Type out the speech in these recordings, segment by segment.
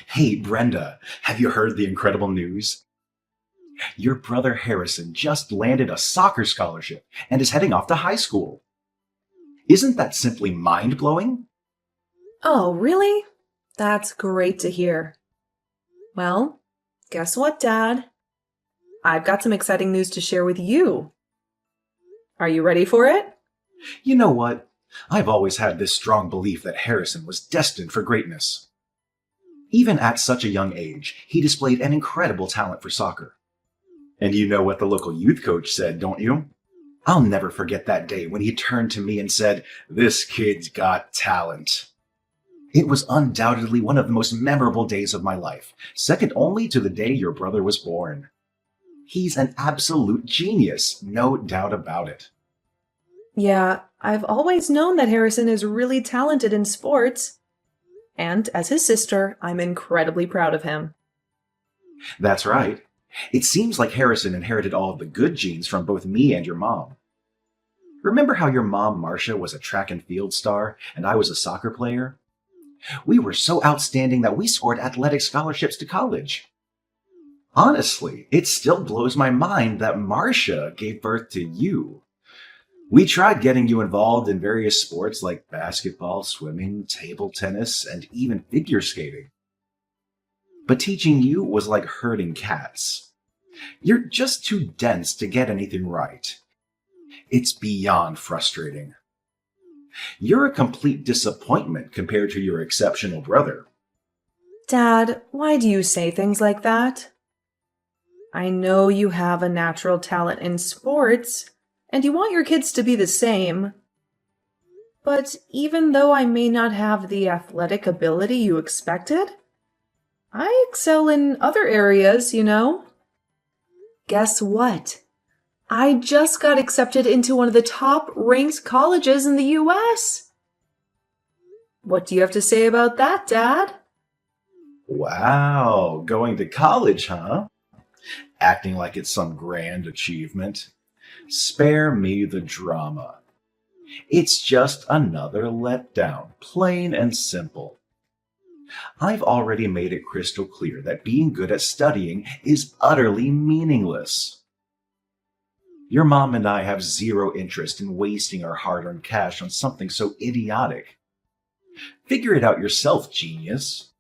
Hey, Brenda, have you heard the incredible news? Your brother Harrison just landed a soccer scholarship and is heading off to high school. Isn't that simply mind blowing? Oh, really? That's great to hear. Well, guess what, Dad? I've got some exciting news to share with you. Are you ready for it? You know what? I've always had this strong belief that Harrison was destined for greatness. Even at such a young age, he displayed an incredible talent for soccer. And you know what the local youth coach said, don't you? I'll never forget that day when he turned to me and said, "This kid's got talent." It was undoubtedly one of the most memorable days of my life, second only to the day your brother was born. He's an absolute genius, no doubt about it. Yeah, I've always known that Harrison is really talented in sports. And as his sister, I'm incredibly proud of him. That's right. It seems like Harrison inherited all of the good genes from both me and your mom. Remember how your mom, Marcia, was a track and field star and I was a soccer player? We were so outstanding that we scored athletic scholarships to college. Honestly, it still blows my mind that Marcia gave birth to you. We tried getting you involved in various sports like basketball, swimming, table tennis, and even figure skating. But teaching you was like herding cats. You're just too dense to get anything right. It's beyond frustrating. You're a complete disappointment compared to your exceptional brother. Dad, why do you say things like that? I know you have a natural talent in sports, and you want your kids to be the same. But even though I may not have the athletic ability you expected, I excel in other areas, you know. Guess what? I just got accepted into one of the top-ranked colleges in the US. What do you have to say about that, Dad? Wow, going to college, huh? Acting like it's some grand achievement. Spare me the drama. It's just another letdown, plain and simple. I've already made it crystal clear that being good at studying is utterly meaningless. Your mom and I have zero interest in wasting our hard-earned cash on something so idiotic. Figure it out yourself, genius.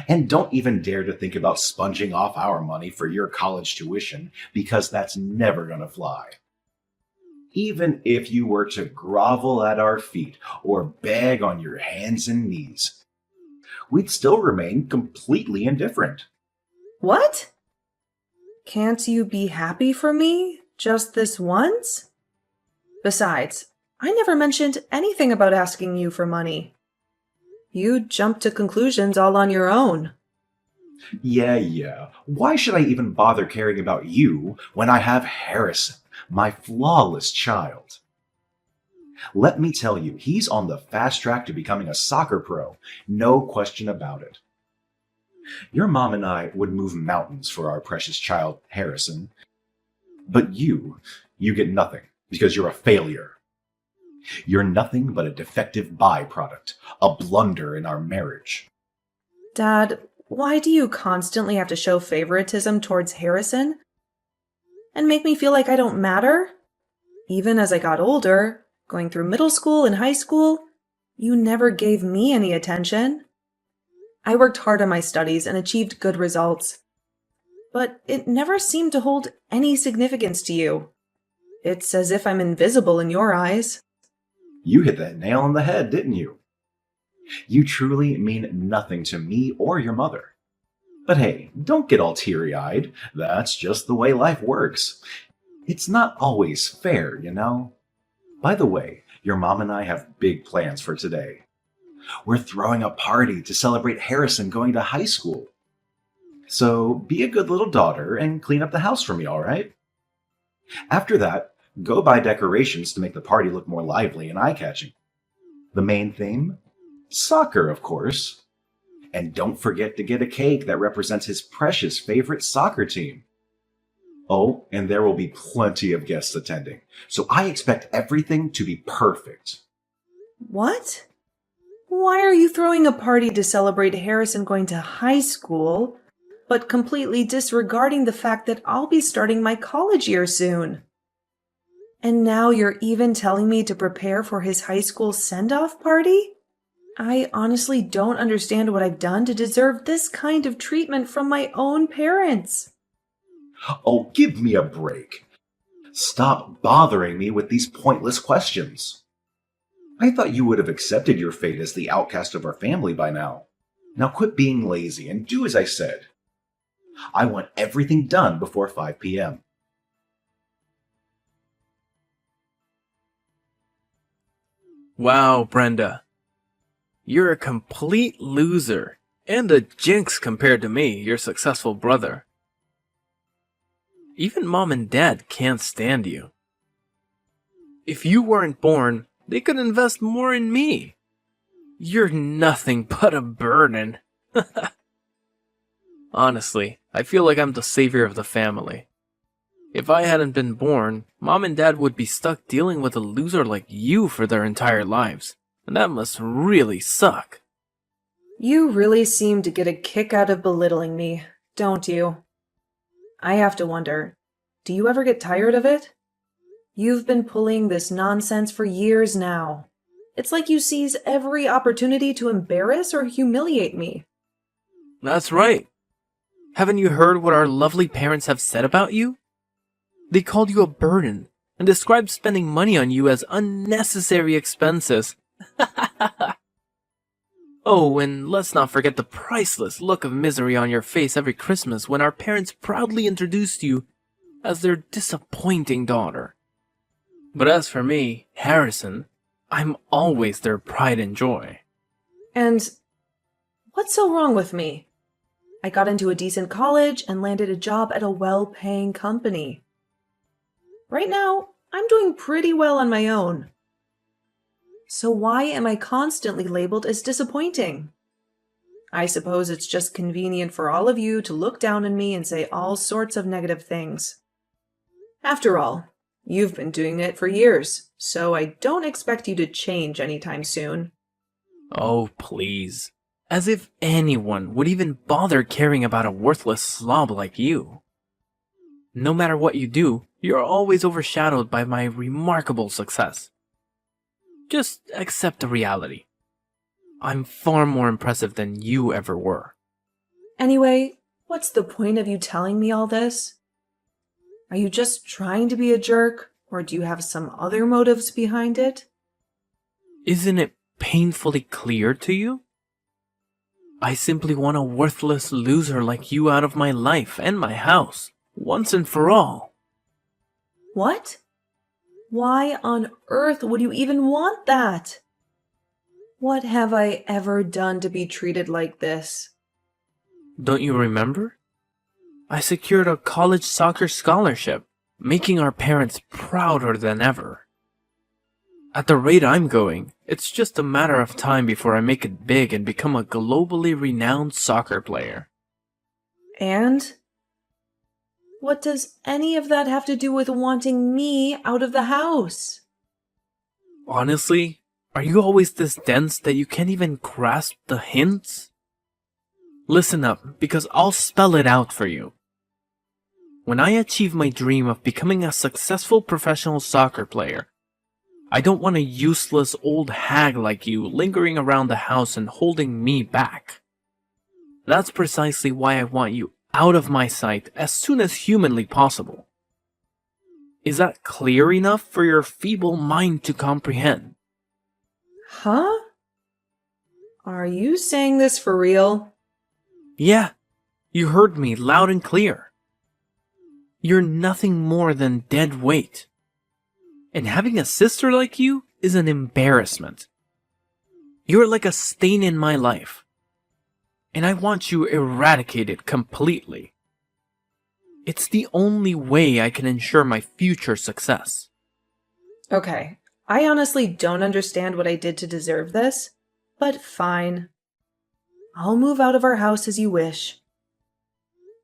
And don't even dare to think about sponging off our money for your college tuition, because that's never gonna fly. Even if you were to grovel at our feet or beg on your hands and knees, we'd still remain completely indifferent. What? Can't you be happy for me just this once? Besides, I never mentioned anything about asking you for money. You jumped to conclusions all on your own. Yeah. Why should I even bother caring about you when I have Harrison, my flawless child? Let me tell you, he's on the fast track to becoming a soccer pro, no question about it. Your mom and I would move mountains for our precious child, Harrison. But you get nothing because you're a failure. You're nothing but a defective byproduct, a blunder in our marriage. Dad, why do you constantly have to show favoritism towards Harrison? And make me feel like I don't matter? Even as I got older, going through middle school and high school, you never gave me any attention. I worked hard on my studies and achieved good results. But it never seemed to hold any significance to you. It's as if I'm invisible in your eyes. You hit that nail on the head, didn't you? You truly mean nothing to me or your mother. But hey, don't get all teary-eyed. That's just the way life works. It's not always fair, you know? By the way, your mom and I have big plans for today. We're throwing a party to celebrate Harrison going to high school. So be a good little daughter and clean up the house for me, all right? After that, go buy decorations to make the party look more lively and eye-catching. The main theme? Soccer, of course. And don't forget to get a cake that represents his precious favorite soccer team. Oh, and there will be plenty of guests attending, so I expect everything to be perfect. What? Why are you throwing a party to celebrate Harrison going to high school, but completely disregarding the fact that I'll be starting my college year soon? And now you're even telling me to prepare for his high school send-off party? I honestly don't understand what I've done to deserve this kind of treatment from my own parents. Oh, give me a break. Stop bothering me with these pointless questions. I thought you would have accepted your fate as the outcast of our family by now. Now quit being lazy and do as I said. I want everything done before 5 p.m. Wow, Brenda. You're a complete loser and a jinx compared to me, your successful brother. Even Mom and Dad can't stand you. If you weren't born, they could invest more in me. You're nothing but a burden. Honestly, I feel like I'm the savior of the family. If I hadn't been born, Mom and Dad would be stuck dealing with a loser like you for their entire lives. And that must really suck. You really seem to get a kick out of belittling me, don't you? I have to wonder, do you ever get tired of it? You've been pulling this nonsense for years now. It's like you seize every opportunity to embarrass or humiliate me. That's right. Haven't you heard what our lovely parents have said about you? They called you a burden and described spending money on you as unnecessary expenses. Oh, and let's not forget the priceless look of misery on your face every Christmas when our parents proudly introduced you as their disappointing daughter. But as for me, Harrison, I'm always their pride and joy. And what's so wrong with me? I got into a decent college and landed a job at a well-paying company. Right now, I'm doing pretty well on my own. So why am I constantly labeled as disappointing? I suppose it's just convenient for all of you to look down on me and say all sorts of negative things. After all, you've been doing it for years, so I don't expect you to change anytime soon. Oh, please. As if anyone would even bother caring about a worthless slob like you. No matter what you do, you're always overshadowed by my remarkable success. Just accept the reality. I'm far more impressive than you ever were. Anyway, what's the point of you telling me all this? Are you just trying to be a jerk, or do you have some other motives behind it? Isn't it painfully clear to you? I simply want a worthless loser like you out of my life and my house, once and for all. What? Why on earth would you even want that? What have I ever done to be treated like this? Don't you remember? I secured a college soccer scholarship, making our parents prouder than ever. At the rate I'm going, it's just a matter of time before I make it big and become a globally renowned soccer player. And? What does any of that have to do with wanting me out of the house? Honestly, are you always this dense that you can't even grasp the hints? Listen up, because I'll spell it out for you. When I achieve my dream of becoming a successful professional soccer player, I don't want a useless old hag like you lingering around the house and holding me back. That's precisely why I want you out of my sight as soon as humanly possible. Is that clear enough for your feeble mind to comprehend? Huh? Are you saying this for real? Yeah, you heard me loud and clear. You're nothing more than dead weight. And having a sister like you is an embarrassment. You're like a stain in my life. And I want you eradicated completely. It's the only way I can ensure my future success. Okay, I honestly don't understand what I did to deserve this, but fine. I'll move out of our house as you wish.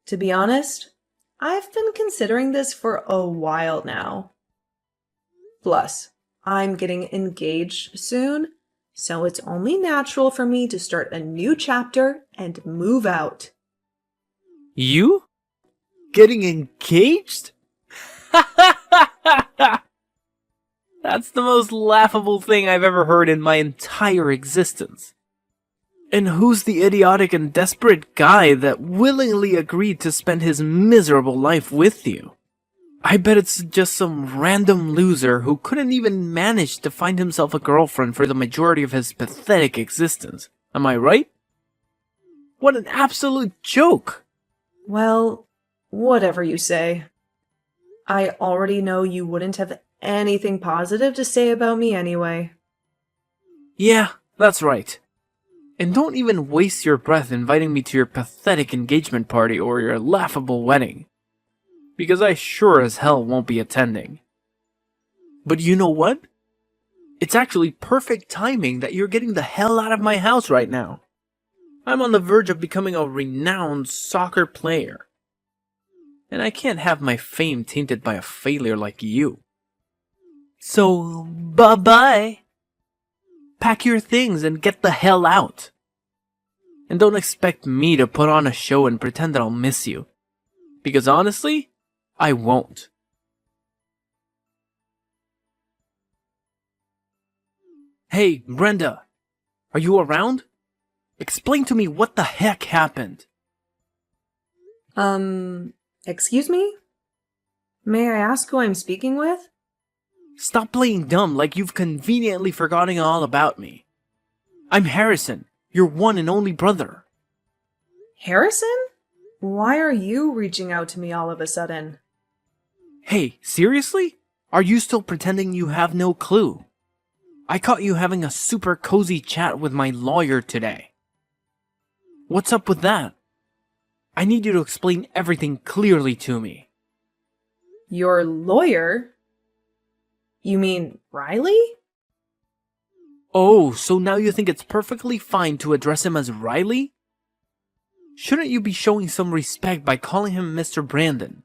To be honest, I've been considering this for a while now. Plus, I'm getting engaged soon, So it's only natural for me to start a new chapter and move out. You? Getting engaged? That's the most laughable thing I've ever heard in my entire existence. And who's the idiotic and desperate guy that willingly agreed to spend his miserable life with you? I bet it's just some random loser who couldn't even manage to find himself a girlfriend for the majority of his pathetic existence. Am I right? What an absolute joke! Well, whatever you say. I already know you wouldn't have anything positive to say about me anyway. Yeah, that's right. And don't even waste your breath inviting me to your pathetic engagement party or your laughable wedding. Because I sure as hell won't be attending. But you know what? It's actually perfect timing that you're getting the hell out of my house right now. I'm on the verge of becoming a renowned soccer player. And I can't have my fame tainted by a failure like you. So, bye-bye. Pack your things and get the hell out. And don't expect me to put on a show and pretend that I'll miss you. Because honestly, I won't. Hey, Brenda. Are you around? Explain to me what the heck happened. Excuse me? May I ask who I'm speaking with? Stop playing dumb like you've conveniently forgotten all about me. I'm Harrison, your one and only brother. Harrison? Why are you reaching out to me all of a sudden? Hey, seriously? Are you still pretending you have no clue? I caught you having a super cozy chat with my lawyer today. What's up with that? I need you to explain everything clearly to me. Your lawyer? You mean Riley? Oh, so now you think it's perfectly fine to address him as Riley? Shouldn't you be showing some respect by calling him Mr. Brandon?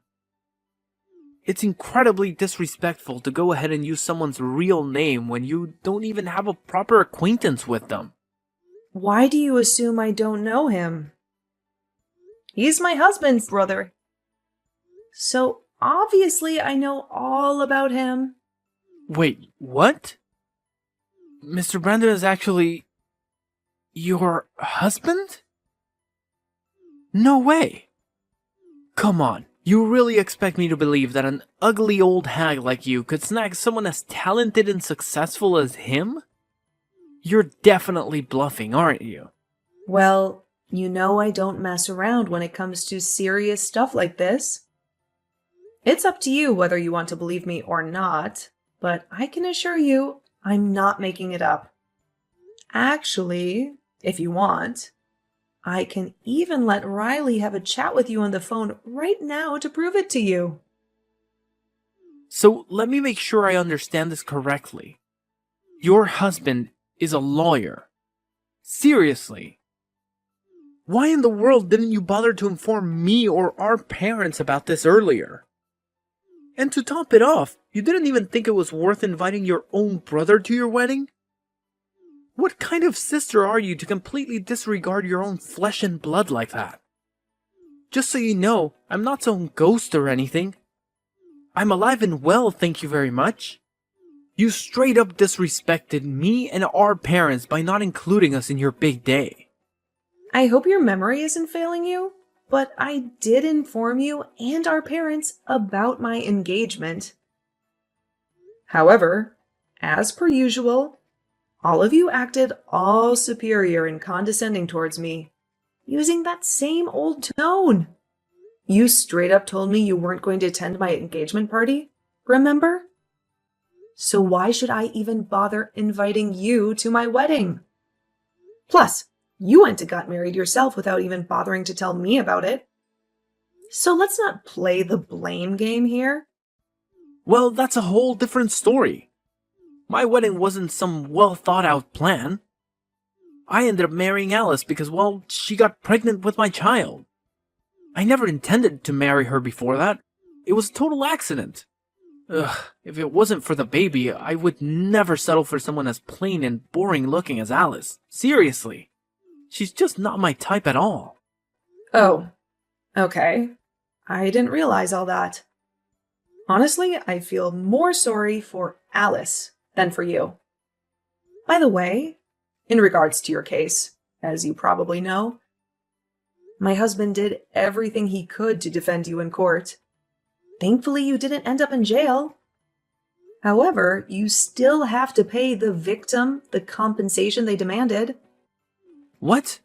It's incredibly disrespectful to go ahead and use someone's real name when you don't even have a proper acquaintance with them. Why do you assume I don't know him? He's my husband's brother. So obviously I know all about him. Wait, what? Mr. Brandon is actually your husband? No way. Come on, you really expect me to believe that an ugly old hag like you could snag someone as talented and successful as him? You're definitely bluffing, aren't you? Well, you know I don't mess around when it comes to serious stuff like this. It's up to you whether you want to believe me or not, but I can assure you I'm not making it up. Actually, if you want, I can even let Riley have a chat with you on the phone right now to prove it to you. So let me make sure I understand this correctly. Your husband is a lawyer. Seriously. Why in the world didn't you bother to inform me or our parents about this earlier? And to top it off, you didn't even think it was worth inviting your own brother to your wedding? What kind of sister are you to completely disregard your own flesh and blood like that? Just so you know, I'm not some ghost or anything. I'm alive and well, thank you very much. You straight up disrespected me and our parents by not including us in your big day. I hope your memory isn't failing you, but I did inform you and our parents about my engagement. However, as per usual, all of you acted all superior and condescending towards me, using that same old tone. You straight up told me you weren't going to attend my engagement party, remember? So why should I even bother inviting you to my wedding? Plus, you went and got married yourself without even bothering to tell me about it. So let's not play the blame game here. Well, that's a whole different story. My wedding wasn't some well-thought-out plan. I ended up marrying Alice because, well, she got pregnant with my child. I never intended to marry her before that. It was a total accident. Ugh, if it wasn't for the baby, I would never settle for someone as plain and boring looking as Alice. Seriously. She's just not my type at all. Oh, okay. I didn't realize all that. Honestly, I feel more sorry for Alice than for you. By the way, in regards to your case, as you probably know, my husband did everything he could to defend you in court. Thankfully, you didn't end up in jail. However, you still have to pay the victim the compensation they demanded. What?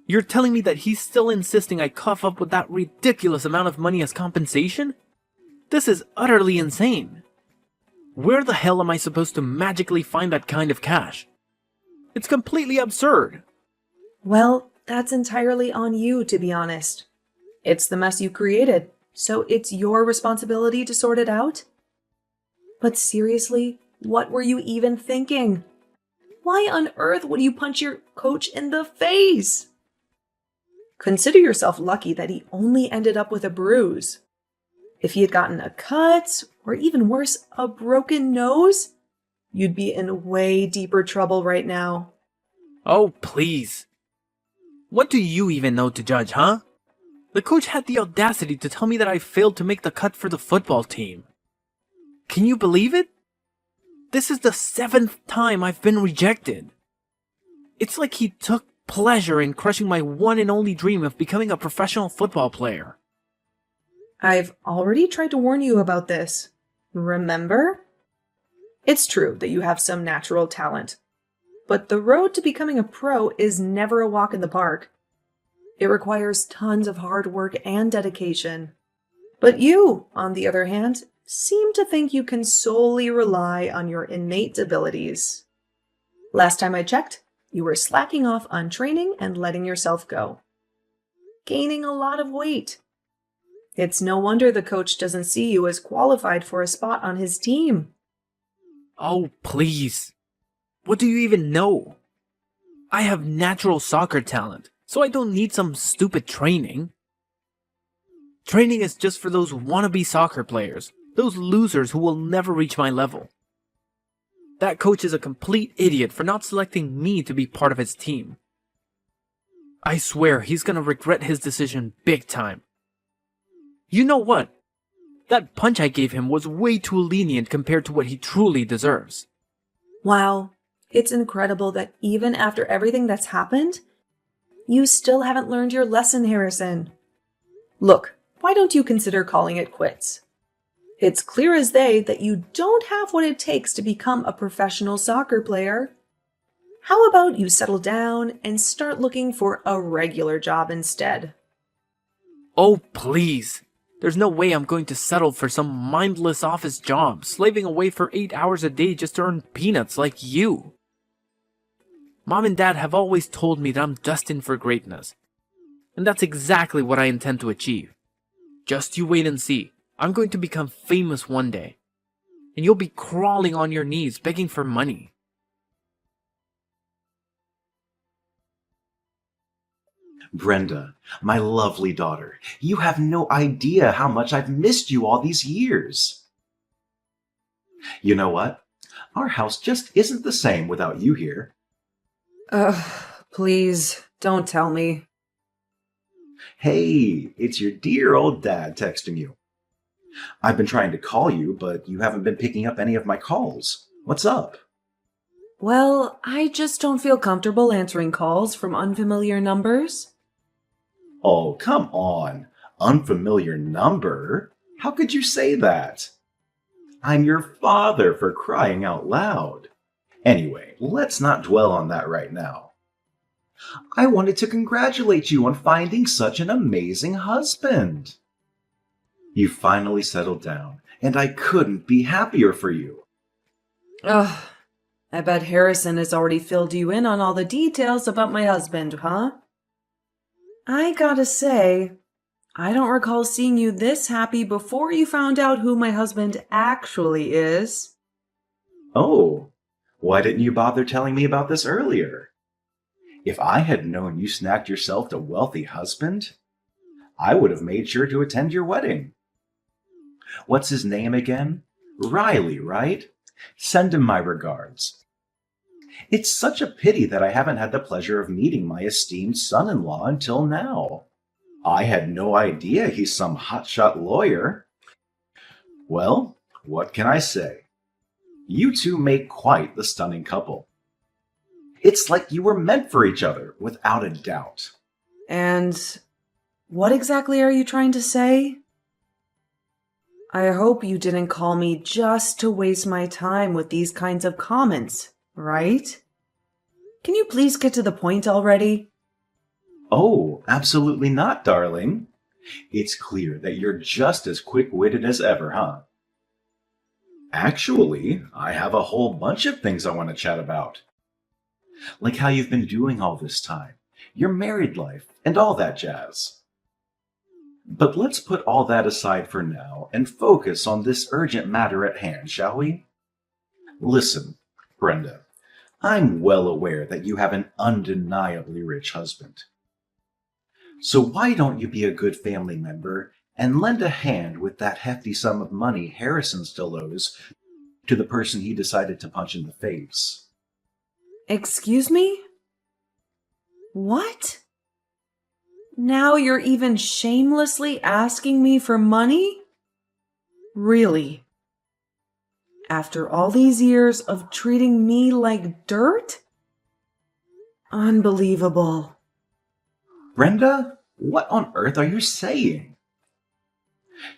You're telling me that he's still insisting I cough up with that ridiculous amount of money as compensation? This is utterly insane. Where the hell am I supposed to magically find that kind of cash? It's completely absurd. Well, that's entirely on you, to be honest. It's the mess you created, so it's your responsibility to sort it out. But seriously, what were you even thinking? Why on earth would you punch your coach in the face? Consider yourself lucky that he only ended up with a bruise. If he had gotten a cut, or even worse, a broken nose, you'd be in way deeper trouble right now. Oh, please. What do you even know to judge, huh? The coach had the audacity to tell me that I failed to make the cut for the football team. Can you believe it? This is the 7th time I've been rejected. It's like he took pleasure in crushing my one and only dream of becoming a professional football player. I've already tried to warn you about this. Remember? It's true that you have some natural talent, but the road to becoming a pro is never a walk in the park. It requires tons of hard work and dedication. But you, on the other hand, seem to think you can solely rely on your innate abilities. Last time I checked, you were slacking off on training and letting yourself go, gaining a lot of weight. It's no wonder the coach doesn't see you as qualified for a spot on his team. Oh, please. What do you even know? I have natural soccer talent, so I don't need some stupid training. Training is just for those wannabe soccer players, those losers who will never reach my level. That coach is a complete idiot for not selecting me to be part of his team. I swear he's gonna regret his decision big time. You know what? That punch I gave him was way too lenient compared to what he truly deserves. Wow, it's incredible that even after everything that's happened, you still haven't learned your lesson, Harrison. Look, why don't you consider calling it quits? It's clear as day that you don't have what it takes to become a professional soccer player. How about you settle down and start looking for a regular job instead? Oh, please. There's no way I'm going to settle for some mindless office job, slaving away for 8 hours a day just to earn peanuts like you. Mom and Dad have always told me that I'm destined for greatness. And that's exactly what I intend to achieve. Just you wait and see. I'm going to become famous one day. And you'll be crawling on your knees begging for money. Brenda, my lovely daughter, you have no idea how much I've missed you all these years. You know what? Our house just isn't the same without you here. Please, don't tell me. Hey, it's your dear old dad texting you. I've been trying to call you, but you haven't been picking up any of my calls. What's up? Well, I just don't feel comfortable answering calls from unfamiliar numbers. Oh, come on. Unfamiliar number? How could you say that? I'm your father, for crying out loud. Anyway, let's not dwell on that right now. I wanted to congratulate you on finding such an amazing husband. You finally settled down, and I couldn't be happier for you. Ugh, I bet Harrison has already filled you in on all the details about my husband, huh? I gotta say, I don't recall seeing you this happy before you found out who my husband actually is. Oh, why didn't you bother telling me about this earlier? If I had known you snagged yourself a wealthy husband, I would have made sure to attend your wedding. What's his name again? Riley, right? Send him my regards. It's such a pity that I haven't had the pleasure of meeting my esteemed son-in-law until now. I had no idea he's some hotshot lawyer. Well, what can I say? You two make quite the stunning couple. It's like you were meant for each other, without a doubt. And what exactly are you trying to say? I hope you didn't call me just to waste my time with these kinds of comments, right? Can you please get to the point already? Oh, absolutely not, darling. It's clear that you're just as quick-witted as ever, huh? Actually, I have a whole bunch of things I want to chat about. Like how you've been doing all this time, your married life, and all that jazz. But let's put all that aside for now and focus on this urgent matter at hand, shall we? Listen, Brenda, I'm well aware that you have an undeniably rich husband. So why don't you be a good family member and lend a hand with that hefty sum of money Harrison still owes to the person he decided to punch in the face? Excuse me? What? Now you're even shamelessly asking me for money? Really? After all these years of treating me like dirt? Unbelievable. Brenda, what on earth are you saying?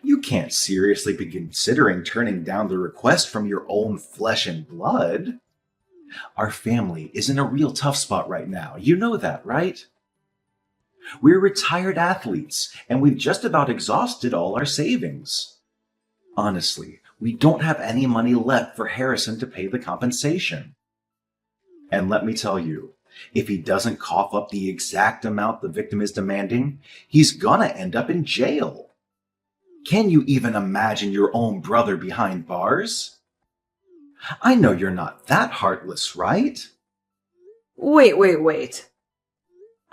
You can't seriously be considering turning down the request from your own flesh and blood. Our family is in a real tough spot right now. You know that, right? We're retired athletes, and we've just about exhausted all our savings. Honestly, we don't have any money left for Harrison to pay the compensation. And let me tell you, if he doesn't cough up the exact amount the victim is demanding, he's gonna end up in jail. Can you even imagine your own brother behind bars? I know you're not that heartless, right? Wait.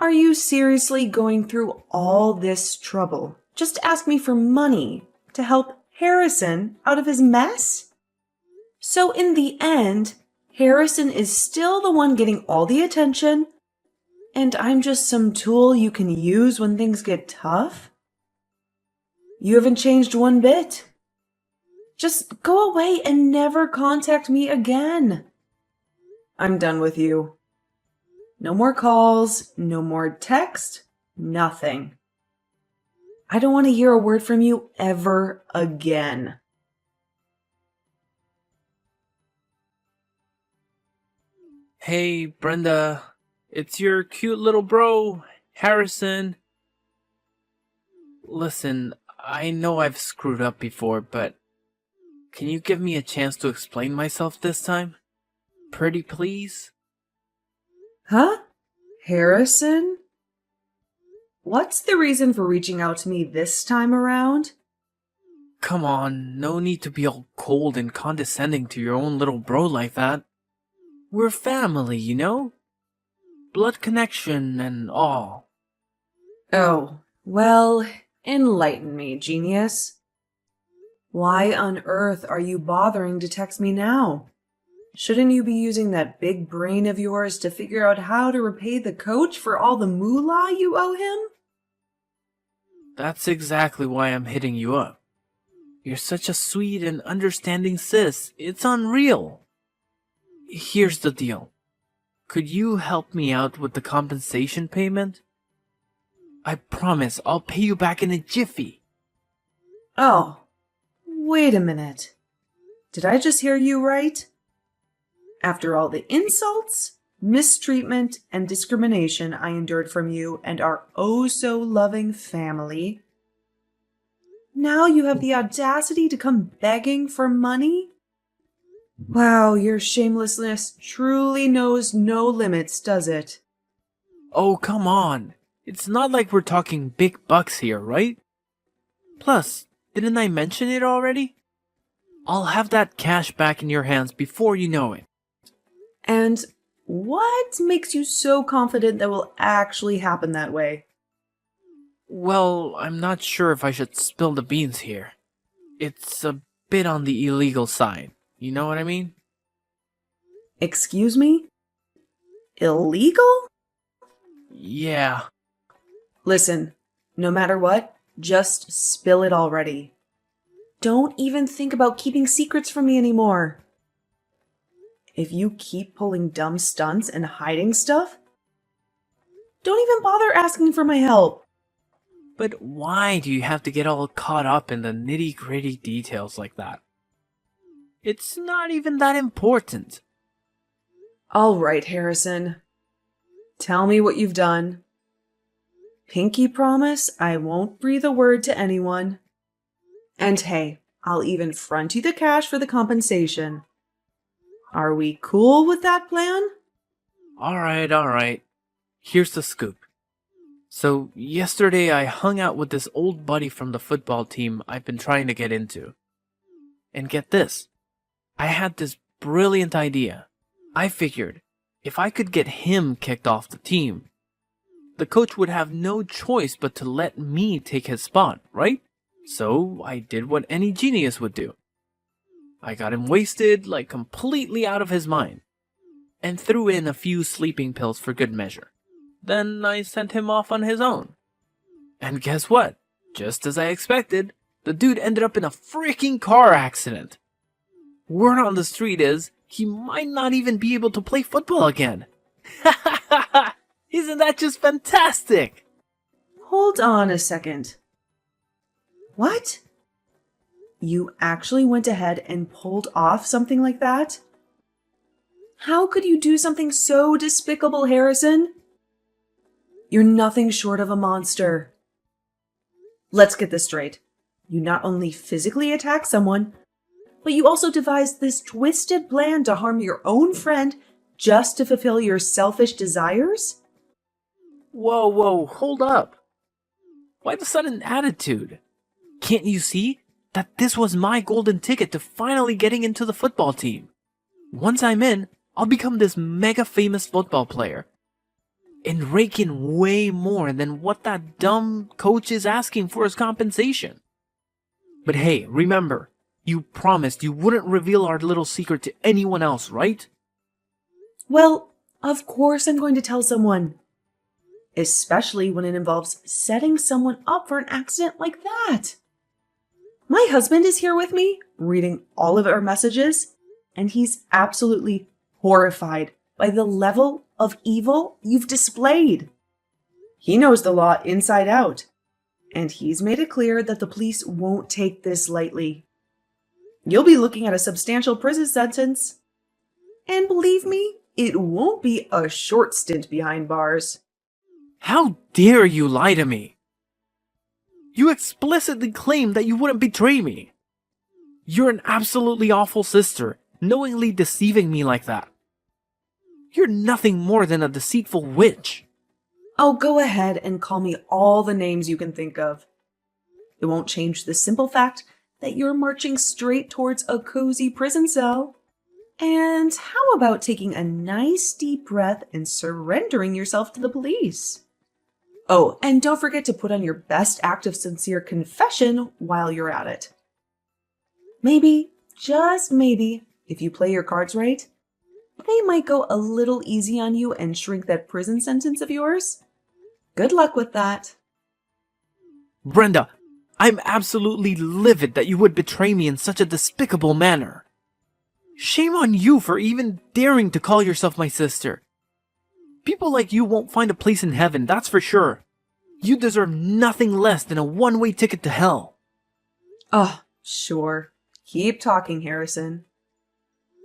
Are you seriously going through all this trouble just to ask me for money to help Harrison out of his mess? So in the end, Harrison is still the one getting all the attention, and I'm just some tool you can use when things get tough? You haven't changed one bit. Just go away and never contact me again. I'm done with you. No more calls, no more text, nothing. I don't want to hear a word from you ever again. Hey, Brenda. It's your cute little bro, Harrison. Listen, I know I've screwed up before, but can you give me a chance to explain myself this time? Pretty please? Huh? Harrison? What's the reason for reaching out to me this time around? Come on, no need to be all cold and condescending to your own little bro like that. We're family, you know? Blood connection and all. Oh, well, enlighten me, genius. Why on earth are you bothering to text me now? Shouldn't you be using that big brain of yours to figure out how to repay the coach for all the moolah you owe him? That's exactly why I'm hitting you up. You're such a sweet and understanding sis. It's unreal. Here's the deal. Could you help me out with the compensation payment? I promise I'll pay you back in a jiffy. Oh, wait a minute. Did I just hear you right? After all the insults, mistreatment, and discrimination I endured from you and our oh-so-loving family, now you have the audacity to come begging for money? Wow, your shamelessness truly knows no limits, does it? Oh, come on. It's not like we're talking big bucks here, right? Plus, didn't I mention it already? I'll have that cash back in your hands before you know it. And what makes you so confident that will actually happen that way? Well, I'm not sure if I should spill the beans here. It's a bit on the illegal side. You know what I mean? Excuse me? Illegal? Yeah. Listen, no matter what, just spill it already. Don't even think about keeping secrets from me anymore. If you keep pulling dumb stunts and hiding stuff, don't even bother asking for my help. But why do you have to get all caught up in the nitty-gritty details like that? It's not even that important. All right, Harrison. Tell me what you've done. Pinky promise I won't breathe a word to anyone. And hey, I'll even front you the cash for the compensation. Are we cool with that plan? Alright. Here's the scoop. So, yesterday I hung out with this old buddy from the football team I've been trying to get into. And get this, I had this brilliant idea. I figured, if I could get him kicked off the team, the coach would have no choice but to let me take his spot, right? So, I did what any genius would do. I got him wasted, like completely out of his mind, and threw in a few sleeping pills for good measure. Then I sent him off on his own. And guess what? Just as I expected, the dude ended up in a freaking car accident. Word on the street is, he might not even be able to play football again. Isn't that just fantastic? Hold on a second. What? You actually went ahead and pulled off something like that? How could you do something so despicable, Harrison? You're nothing short of a monster. Let's get this straight. You not only physically attacked someone, but you also devised this twisted plan to harm your own friend just to fulfill your selfish desires? Whoa, hold up. Why the sudden attitude? Can't you see that this was my golden ticket to finally getting into the football team? Once I'm in, I'll become this mega famous football player and rake in way more than what that dumb coach is asking for as compensation. But hey, remember, you promised you wouldn't reveal our little secret to anyone else, right? Well, of course I'm going to tell someone. Especially when it involves setting someone up for an accident like that. My husband is here with me, reading all of our messages, and he's absolutely horrified by the level of evil you've displayed. He knows the law inside out, and he's made it clear that the police won't take this lightly. You'll be looking at a substantial prison sentence. And believe me, it won't be a short stint behind bars. How dare you lie to me? You explicitly claimed that you wouldn't betray me. You're an absolutely awful sister, knowingly deceiving me like that. You're nothing more than a deceitful witch. Oh, go ahead and call me all the names you can think of. It won't change the simple fact that you're marching straight towards a cozy prison cell. And how about taking a nice deep breath and surrendering yourself to the police? Oh, and don't forget to put on your best act of sincere confession while you're at it. Maybe, just maybe, if you play your cards right, they might go a little easy on you and shrink that prison sentence of yours. Good luck with that. Brenda, I'm absolutely livid that you would betray me in such a despicable manner. Shame on you for even daring to call yourself my sister. People like you won't find a place in heaven, that's for sure. You deserve nothing less than a one-way ticket to hell. Oh, sure. Keep talking, Harrison.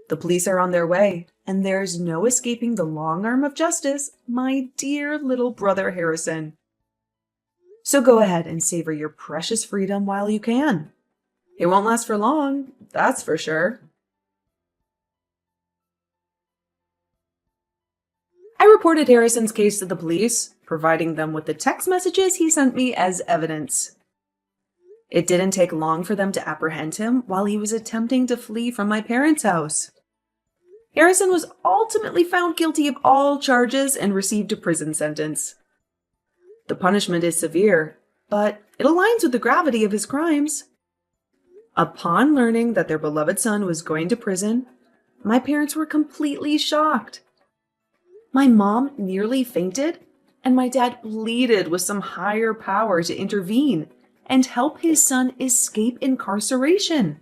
The police are on their way, and there's no escaping the long arm of justice, my dear little brother Harrison. So go ahead and savor your precious freedom while you can. It won't last for long, that's for sure. I reported Harrison's case to the police, providing them with the text messages he sent me as evidence. It didn't take long for them to apprehend him while he was attempting to flee from my parents' house. Harrison was ultimately found guilty of all charges and received a prison sentence. The punishment is severe, but it aligns with the gravity of his crimes. Upon learning that their beloved son was going to prison, my parents were completely shocked. My mom nearly fainted, and my dad pleaded with some higher power to intervene and help his son escape incarceration.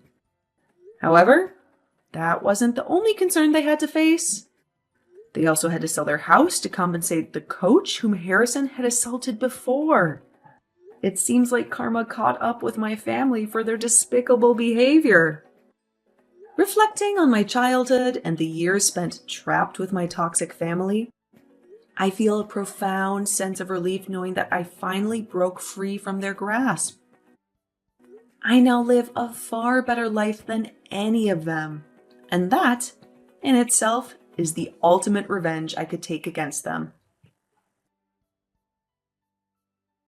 However, that wasn't the only concern they had to face. They also had to sell their house to compensate the coach whom Harrison had assaulted before. It seems like karma caught up with my family for their despicable behavior. Reflecting on my childhood and the years spent trapped with my toxic family, I feel a profound sense of relief knowing that I finally broke free from their grasp. I now live a far better life than any of them, and that, in itself, is the ultimate revenge I could take against them.